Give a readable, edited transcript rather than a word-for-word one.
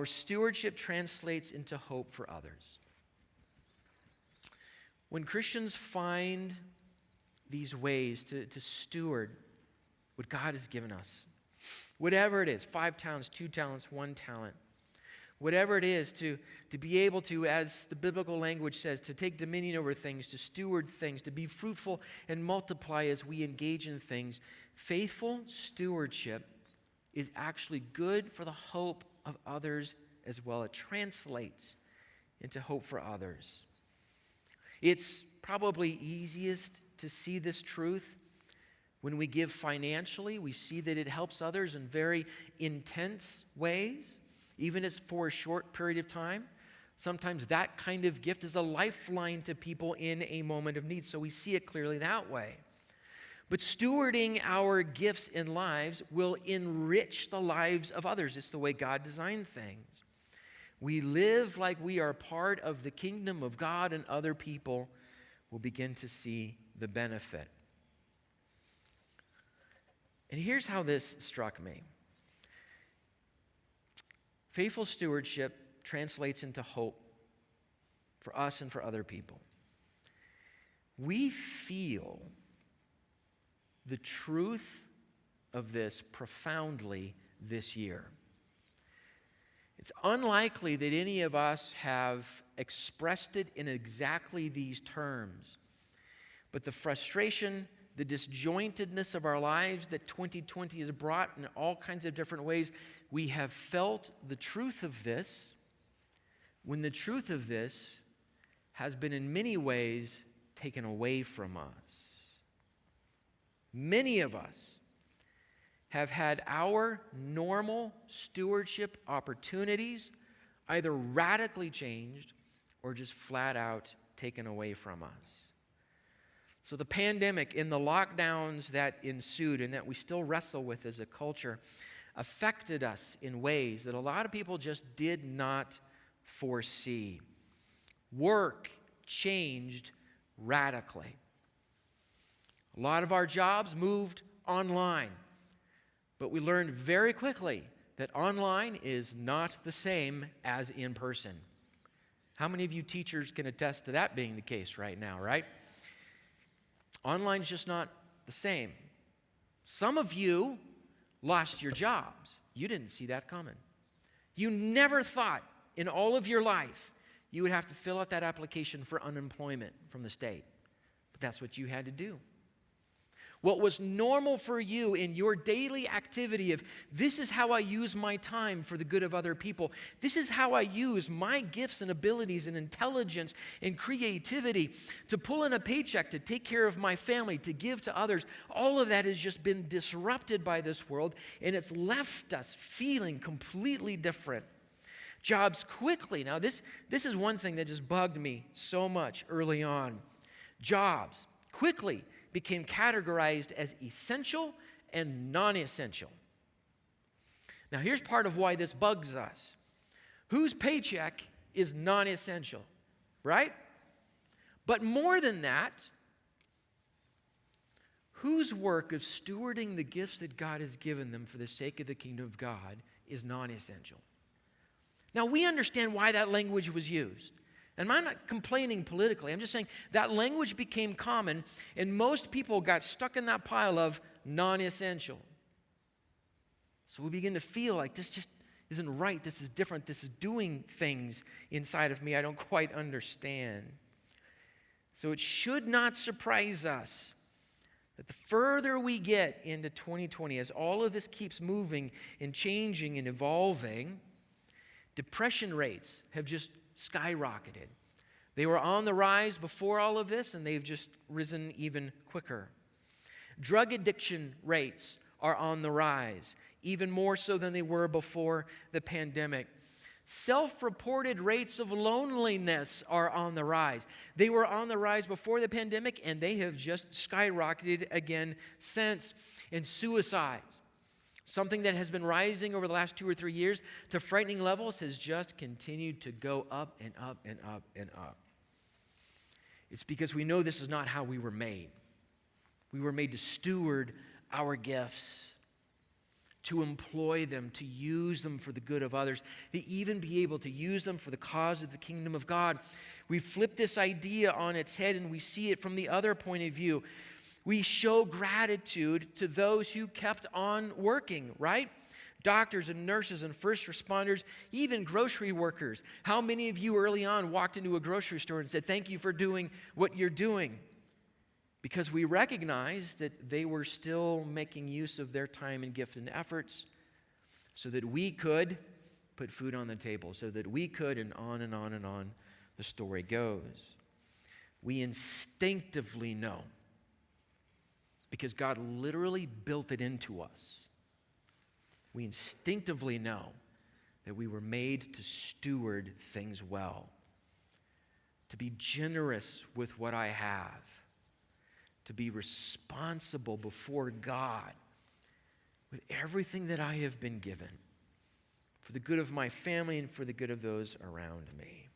our stewardship translates into hope for others. When Christians find these ways to steward what God has given us, whatever it is, 5 talents, 2 talents, 1 talent, whatever it is, to be able to, as the biblical language says, to take dominion over things, to steward things, to be fruitful and multiply as we engage in things, faithful stewardship is actually good for the hope of others as well. It translates into hope for others. It's probably easiest to see this truth when we give financially. We see that it helps others in very intense ways, even as for a short period of time. Sometimes that kind of gift is a lifeline to people in a moment of need, so we see it clearly that way. But stewarding our gifts and lives will enrich the lives of others. It's the way God designed things. We live like we are part of the kingdom of God, and other people will begin to see the benefit. And here's how this struck me. Faithful stewardship translates into hope for us and for other people. We feel the truth of this profoundly this year. It's unlikely that any of us have expressed it in exactly these terms, but the frustration, the disjointedness of our lives that 2020 has brought in all kinds of different ways, we have felt the truth of this, when the truth of this has been in many ways taken away from us. Many of us have had our normal stewardship opportunities either radically changed or just flat out taken away from us. So the pandemic and the lockdowns that ensued and that we still wrestle with as a culture affected us in ways that a lot of people just did not foresee. Work changed radically. A lot of our jobs moved online, but we learned very quickly that online is not the same as in person. How many of you teachers can attest to that being the case right now, right? Online is just not the same. Some of you lost your jobs. You didn't see that coming. You never thought in all of your life you would have to fill out that application for unemployment from the state. But that's what you had to do. What was normal for you in your daily activity of, this is how I use my time for the good of other people. This is how I use my gifts and abilities and intelligence and creativity to pull in a paycheck, to take care of my family, to give to others. All of that has just been disrupted by this world, and it's left us feeling completely different. Jobs quickly. Now, this is one thing that just bugged me so much early on. Jobs quickly became categorized as essential and non-essential. Now, here's part of why this bugs us. Whose paycheck is non-essential, right? But more than that, whose work of stewarding the gifts that God has given them for the sake of the kingdom of God is non-essential? Now, we understand why that language was used. And I'm not complaining politically. I'm just saying that language became common, and most people got stuck in that pile of non-essential. So we begin to feel like this just isn't right. This is different. This is doing things inside of me I don't quite understand. So it should not surprise us that the further we get into 2020, as all of this keeps moving and changing and evolving, depression rates have just skyrocketed. They were on the rise before all of this, and they've just risen even quicker. Drug addiction rates are on the rise, even more so than they were before the pandemic. Self-reported rates of loneliness are on the rise. They were on the rise before the pandemic, and they have just skyrocketed again since. And suicides, something that has been rising over the last 2 or 3 years to frightening levels, has just continued to go up and up and up and up. It's because we know this is not how we were made. We were made to steward our gifts. to employ them, to use them for the good of others, to even be able to use them for the cause of the kingdom of God. We flip this idea on its head and we see it from the other point of view. We show gratitude to those who kept on working, right? Doctors and nurses and first responders, even grocery workers. How many of you early on walked into a grocery store and said, "Thank you for doing what you're doing"? Because we recognized that they were still making use of their time and gift and efforts so that we could put food on the table, so that we could, and on and on and on the story goes. We instinctively know, because God literally built it into us. We instinctively know that we were made to steward things well, to be generous with what I have, to be responsible before God with everything that I have been given for the good of my family and for the good of those around me.